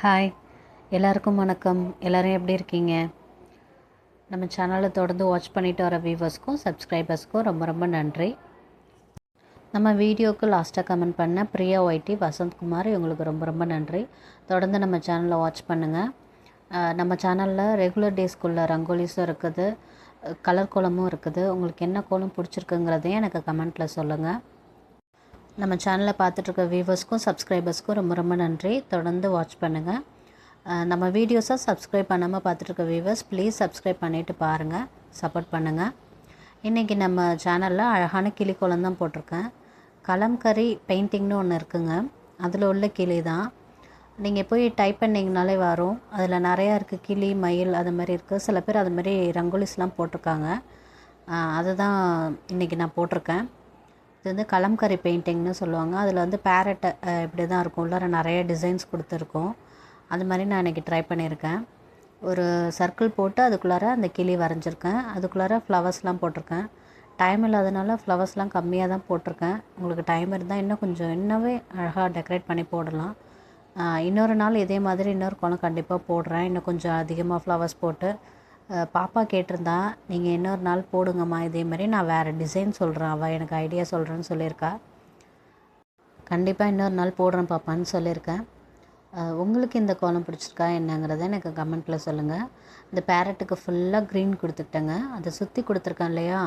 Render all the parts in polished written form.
Hi, எல்லாருக்கும் வணக்கம். எல்லோரும் எப்படி இருக்கீங்க? நம்ம சேனலை தொடர்ந்து வாட்ச் பண்ணிட்டு வர வியூவர்ஸ்க்கும் சப்ஸ்கிரைபர்ஸ்க்கும் ரொம்ப ரொம்ப நன்றி. நம்ம வீடியோவுக்கு லாஸ்ட்டாக கமெண்ட் பண்ண பிரியா ஒய்டி, வசந்த்குமார், இவங்களுக்கு ரொம்ப ரொம்ப நன்றி. தொடர்ந்து நம்ம சேனலை வாட்ச் பண்ணுங்கள். நம்ம சேனலில் ரெகுலர் டேஸ்க்குள்ள ரங்கோலிஸும் இருக்குது, கலர் கோலமும் இருக்குது. உங்களுக்கு என்ன கோலம் பிடிச்சிருக்குங்கிறதையும் எனக்கு கமெண்ட்டில் சொல்லுங்கள். நம்ம சேனலை பார்த்துட்ருக்க வியூவர்ஸ்க்கும் சப்ஸ்கிரைபர்ஸ்க்கும் ரொம்ப ரொம்ப நன்றி. தொடர்ந்து வாட்ச் பண்ணுங்கள். நம்ம வீடியோஸை சப்ஸ்கிரைப் பண்ணாமல் பார்த்துட்ருக்க வியூவர்ஸ் ப்ளீஸ் சப்ஸ்கிரைப் பண்ணிவிட்டு பாருங்கள், சப்போர்ட் பண்ணுங்கள். இன்றைக்கி நம்ம சேனலில் அழகான கிளி கோலம் தான் போட்டிருக்கேன். கலம்கரி பெயிண்டிங்னு ஒன்று இருக்குங்க, அதில் உள்ள கிளி தான். நீங்கள் போய் டைப் பண்ணிங்கனாலே வரும். அதில் நிறையா இருக்குது, கிளி, மயில், அது மாதிரி இருக்குது. சில பேர் அது மாதிரி ரங்கோலிஸ்லாம் போட்டிருக்காங்க. அதுதான் இன்றைக்கி நான் போட்டிருக்கேன். இது வந்து கலம்கரி பெயிண்டிங்னு சொல்லுவாங்க. அதில் வந்து பேரட்டை இப்படி தான் இருக்கும், உள்ளார நிறைய டிசைன்ஸ் கொடுத்துருக்கோம். அது மாதிரி நான் இன்றைக்கி ட்ரை பண்ணியிருக்கேன். ஒரு சர்க்கிள் போட்டு அதுக்குள்ளார அந்த கிளி வரைஞ்சிருக்கேன். அதுக்குள்ளார ஃப்ளவர்ஸ்லாம் போட்டிருக்கேன். டைம் இல்லாதனால ஃப்ளவர்ஸ்லாம் கம்மியாக தான் போட்டிருக்கேன். உங்களுக்கு டைம் இருந்தால் இன்னும் கொஞ்சம் இன்னவே அழகாக டெக்கரேட் பண்ணி போடலாம். இன்னொரு நாள் இதே மாதிரி இன்னொரு கோலம் கண்டிப்பாக போடுறேன். இன்னும் கொஞ்சம் அதிகமாக ஃப்ளவர்ஸ் போட்டு. பாப்பா கேட்டிருந்தா, நீங்கள் இன்னொரு நாள் போடுங்கம்மா இதேமாதிரி, நான் வேறு டிசைன் சொல்கிறேன், அவள் எனக்கு ஐடியா சொல்கிறேன்னு சொல்லியிருக்கா. கண்டிப்பாக இன்னொரு நாள் போடுறேன் பாப்பான்னு சொல்லியிருக்கேன். உங்களுக்கு இந்த கோலம் பிடிச்சிருக்கா என்னங்கிறத எனக்கு கமெண்ட்டில் சொல்லுங்கள். இந்த பேரட்டுக்கு ஃபுல்லாக க்ரீன் கொடுத்துட்டேங்க. அதை சுற்றி கொடுத்துருக்கேன் இல்லையா,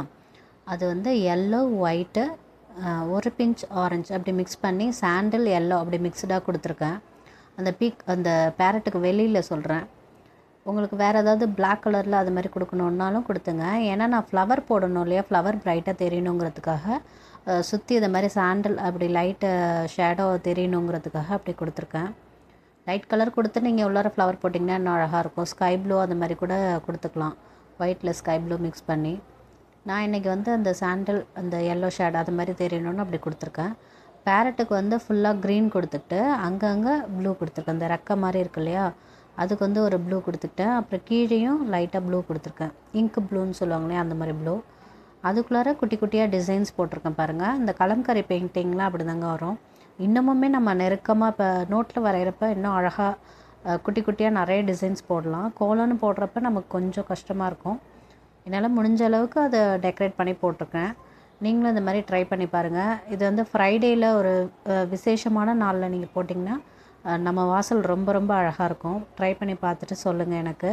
அது வந்து எல்லோ, ஒயிட்டு, ஒரு பிஞ்ச் ஆரஞ்சு அப்படி மிக்ஸ் பண்ணி சாண்டில் எல்லோ அப்படி மிக்ஸ்டாக கொடுத்துருக்கேன். அந்த பேரட்டுக்கு வெளியில் சொல்கிறேன். உங்களுக்கு வேறு ஏதாவது பிளாக் கலரில் அது மாதிரி கொடுக்கணுன்னாலும் கொடுத்துங்க. ஏன்னா நான் ஃப்ளவர் போடணும் இல்லையா, ஃப்ளவர் ப்ரைட்டாக தெரியணுங்கிறதுக்காக சுற்றி இதை மாதிரி சாண்டில் அப்படி லைட்டு ஷேடோ தெரியணுங்கிறதுக்காக அப்படி கொடுத்துருக்கேன். லைட் கலர் கொடுத்து நீங்கள் உள்ளார ஃப்ளவர் போட்டிங்கன்னா இன்னும் அழகாக இருக்கும். ஸ்கை ப்ளூ அது மாதிரி கூட கொடுத்துக்கலாம், ஒயிட்டில் ஸ்கை ப்ளூ மிக்ஸ் பண்ணி. நான் இன்றைக்கி வந்து அந்த சாண்டில் அந்த எல்லோ ஷேட் அது மாதிரி தெரியணும்னு அப்படி கொடுத்துருக்கேன். பேரட்டுக்கு வந்து ஃபுல்லாக க்ரீன் கொடுத்துட்டு அங்கங்கே ப்ளூ கொடுத்துருக்கேன். அந்த ரெக்கை மாதிரி இருக்கு இல்லையா, அதுக்கு வந்து ஒரு ப்ளூ கொடுத்துக்கிட்டேன். அப்புறம் கீழேயும் லைட்டாக ப்ளூ கொடுத்துருக்கேன், இங்க் ப்ளூன்னு சொல்லுவாங்களே அந்த மாதிரி ப்ளூ. அதுக்குள்ளார குட்டி குட்டியாக டிசைன்ஸ் போட்டிருக்கேன் பாருங்கள். இந்த கலம்கரி பெயிண்டிங்லாம் அப்படி தாங்க வரும். இன்னமுமே நம்ம நெருக்கமாக இப்போ நோட்டில் வரைகிறப்ப இன்னும் அழகாக குட்டி குட்டியாக நிறைய டிசைன்ஸ் போடலாம். கோலம்னு போடுறப்ப நமக்கு கொஞ்சம் கஷ்டமாக இருக்கும். என்னால் முடிஞ்ச அளவுக்கு அதை டெக்கரேட் பண்ணி போட்டிருக்கேன். நீங்களும் இந்த மாதிரி ட்ரை பண்ணி பாருங்கள். இது வந்து ஃப்ரைடேயில் ஒரு விசேஷமான நாளில் நீங்கள் போட்டிங்கன்னா நம்ம வாசல் ரொம்ப ரொம்ப அழகாக இருக்கும். ட்ரை பண்ணி பார்த்துட்டு சொல்லுங்கள் எனக்கு.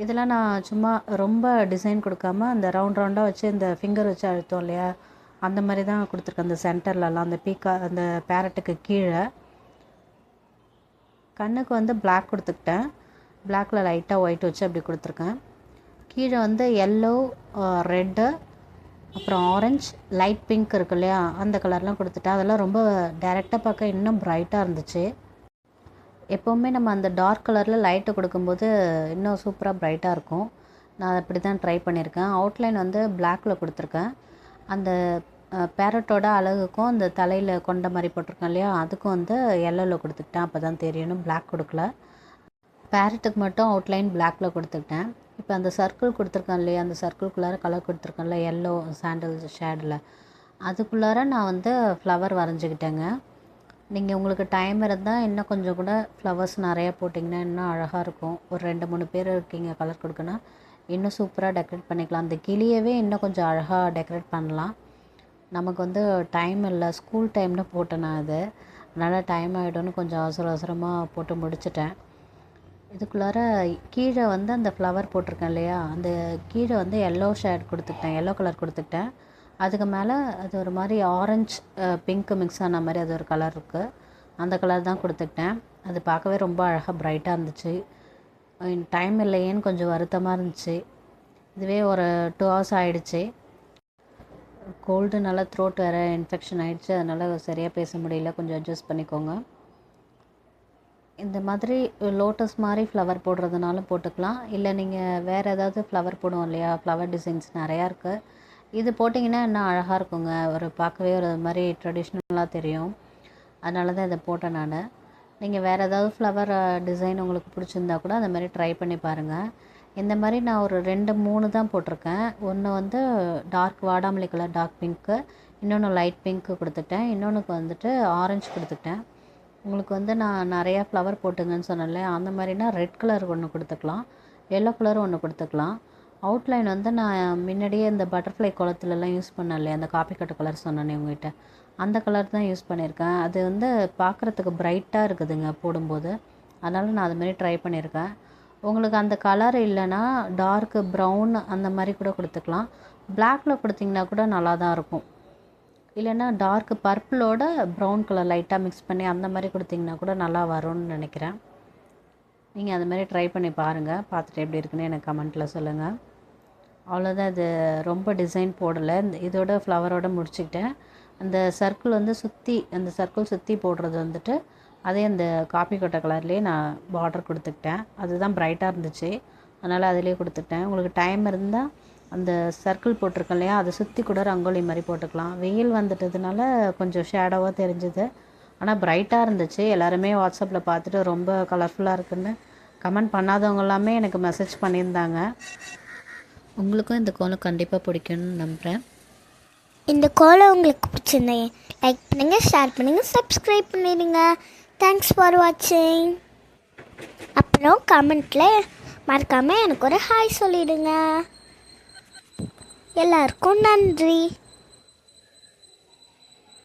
இதெல்லாம் நான் சும்மா ரொம்ப டிசைன் கொடுக்காம அந்த ரவுண்ட் ரவுண்டாக வச்சு இந்த ஃபிங்கர் வச்சு அழுத்தோம் இல்லையா, அந்த மாதிரி தான் கொடுத்துருக்கேன். அந்த சென்டர்லலாம் அந்த அந்த பேரட்டுக்கு கீழே கண்ணுக்கு வந்து பிளாக் கொடுத்துக்கிட்டேன். பிளாக்கில் லைட்டாக ஒயிட் வச்சு அப்படி கொடுத்துருக்கேன். கீழே வந்து எல்லோ, ரெட்டு, அப்புறம் ஆரஞ்சு, லைட் பிங்க் இருக்கு இல்லையா, அந்த கலர்லாம் கொடுத்துட்டேன். அதெல்லாம் ரொம்ப டைரெக்டாக பார்க்க இன்னும் ப்ரைட்டாக இருந்துச்சு. எப்போவுமே நம்ம அந்த டார்க் கலரில் லைட்டு கொடுக்கும்போது இன்னும் சூப்பராக ப்ரைட்டாக இருக்கும். நான் அப்படி தான் ட்ரை பண்ணியிருக்கேன். அவுட்லைன் வந்து பிளாக்கில் கொடுத்துருக்கேன். அந்த பேரட்டோட அழகுக்கும் அந்த தலையில் கொண்ட மாதிரி போட்டிருக்கேன் இல்லையா, அதுக்கும் வந்து எல்லோவில் கொடுத்துக்கிட்டேன். அப்போ தான் தெரியணும், பிளாக் கொடுக்கல. பேரட்டுக்கு மட்டும் அவுட்லைன் பிளாக்கில் கொடுத்துக்கிட்டேன். இப்போ அந்த சர்க்கிள் கொடுத்துருக்கேன் இல்லையா, அந்த சர்க்கிள்குள்ளார கலர் கொடுத்துருக்கேன்ல எல்லோ சாண்டில் ஷேடில், அதுக்குள்ளார நான் வந்து ஃப்ளவர் வரைஞ்சிக்கிட்டேங்க. நீங்கள் உங்களுக்கு டைம் இருந்தால் இன்னும் கொஞ்சம் கூட ஃப்ளவர்ஸ் நிறையா போட்டிங்கன்னா இன்னும் அழகாக இருக்கும். ஒரு 2-3 பேர் இருக்கீங்க கலர் கொடுக்கணும், இன்னும் சூப்பராக டெக்கரேட் பண்ணிக்கலாம். அந்த கிளியவே இன்னும் கொஞ்சம் அழகாக டெக்கரேட் பண்ணலாம். நமக்கு வந்து டைம் இல்லை, ஸ்கூல் டைமில் போட்டேன் நான் அது, அதனால் டைம் ஆகிடும்னு கொஞ்சம் அவசரமாக போட்டு முடிச்சிட்டேன். இதுக்குள்ளார கீழே வந்து அந்த ஃப்ளவர் போட்டிருக்கேன் இல்லையா, அந்த கீழே வந்து எல்லோ ஷேட் கொடுத்துக்கிட்டேன், எல்லோ கலர் கொடுத்துக்கிட்டேன். அதுக்கு மேலே அது ஒரு மாதிரி ஆரஞ்சு பிங்க்கு மிக்ஸ் ஆன மாதிரி அது ஒரு கலர் இருக்குது, அந்த கலர் தான் கொடுத்துக்கிட்டேன். அது பார்க்கவே ரொம்ப அழகாக ப்ரைட்டாக இருந்துச்சு. டைம் இல்லையேன்னு கொஞ்சம் வருத்தமாக இருந்துச்சு. இதுவே ஒரு 2 hours ஆகிடுச்சு. கோல்டுனால த்ரோட் வேறு இன்ஃபெக்ஷன் ஆகிடுச்சு, அதனால் சரியாக பேச முடியல, கொஞ்சம் அட்ஜஸ்ட் பண்ணிக்கோங்க. இந்த மாதிரி லோட்டஸ் மாதிரி ஃப்ளவர் போடுறதுனாலும் போட்டுக்கலாம், இல்லை நீங்கள் வேறு ஏதாவது ஃப்ளவர் போடுவோம் இல்லையா, ஃப்ளவர் டிசைன்ஸ் நிறையா இருக்குது. இது போட்டிங்கன்னா இன்னும் அழகாக இருக்குங்க, ஒரு பார்க்கவே ஒரு மாதிரி ட்ரெடிஷ்னலாக தெரியும். அதனால தான் இதை போட்டேன் நான். நீங்கள் வேறு ஏதாவது ஃப்ளவர் டிசைன் உங்களுக்கு பிடிச்சிருந்தா கூட அந்த மாதிரி ட்ரை பண்ணி பாருங்கள். இந்த மாதிரி நான் ஒரு 2-3 தான் போட்டிருக்கேன். ஒன்று வந்து டார்க் வாடாமல்லி கலர் டார்க் பிங்க்கு, இன்னொன்று லைட் பிங்க்கு கொடுத்துட்டேன், இன்னொன்றுக்கு வந்துட்டு ஆரஞ்சு கொடுத்துட்டேன். உங்களுக்கு வந்து நான் நிறையா ஃப்ளவர் போட்டுங்கன்னு சொன்னேன்ல, அந்த மாதிரினா ரெட் கலர் ஒன்று கொடுத்துக்கலாம், எல்லோ கலர் ஒன்று கொடுத்துக்கலாம். அவுட்லைன் வந்து நான் முன்னாடியே இந்த பட்டர்ஃப்ளை குளத்துலலாம் யூஸ் பண்ணேன் இல்லையா, அந்த காப்பி கட்டு கலர் சொன்னேனே உங்கள்கிட்ட, அந்த கலர் தான் யூஸ் பண்ணியிருக்கேன். அது வந்து பார்க்குறதுக்கு ப்ரைட்டாக இருக்குதுங்க போடும்போது, அதனால் நான் அதுமாரி ட்ரை பண்ணியிருக்கேன். உங்களுக்கு அந்த கலர் இல்லைன்னா டார்க்கு ப்ரௌன் அந்த மாதிரி கூட கொடுத்துக்கலாம். பிளாக்கில் கொடுத்திங்கன்னா கூட நல்லா தான் இருக்கும். இல்லைன்னா டார்க் பர்பிளோட ப்ரௌன் கலர் லைட்டாக மிக்ஸ் பண்ணி அந்த மாதிரி கொடுத்திங்கன்னா கூட நல்லா வரும்னு நினைக்கிறேன். நீங்கள் அது மாதிரி ட்ரை பண்ணி பாருங்கள். பார்த்துட்டு எப்படி இருக்குன்னு எனக்கு கமெண்ட்டில் சொல்லுங்கள். அவ்வளோதான், இது ரொம்ப டிசைன் போடலை, இதோட ஃப்ளவரோடு முடிச்சுக்கிட்டேன். அந்த சர்க்கிள் வந்து அந்த சர்க்கிள் சுற்றி போடுறது வந்துட்டு அதே அந்த காப்பி கொட்டை கலர்லேயே நான் பார்டர் கொடுத்துக்கிட்டேன். அதுதான் ப்ரைட்டாக இருந்துச்சு, அதனால் அதிலே கொடுத்துக்கிட்டேன். உங்களுக்கு டைம் இருந்தால் அந்த சர்க்கிள் போட்டிருக்கேன் இல்லையா, அதை சுற்றி கூட ரங்கோலி மாதிரி போட்டுக்கலாம். வெயில் வந்துட்டதுனால கொஞ்சம் ஷேடோவாக தெரிஞ்சுது, ஆனால் ப்ரைட்டாக இருந்துச்சு. எல்லாருமே வாட்ஸ்அப்பில் பார்த்துட்டு ரொம்ப கலர்ஃபுல்லாக இருக்குன்னு கமெண்ட் பண்ணாதவங்க எல்லாமே எனக்கு மெசேஜ் பண்ணியிருந்தாங்க. உங்களுக்கும் இந்த கோலம் கண்டிப்பாக பிடிக்கும்னு நம்புகிறேன். இந்த கோலம் உங்களுக்கு பிடிச்சிருந்தேன் லைக் பண்ணுங்கள், ஷேர் பண்ணுங்கள், சப்ஸ்கிரைப் பண்ணிடுங்க. தேங்க்ஸ் ஃபார் வாட்சிங். அப்புறம் கமெண்ட்டில் மறக்காமல் எனக்கு ஒரு ஹாய் சொல்லிவிடுங்க. எல்லாருக்கும் நன்றி.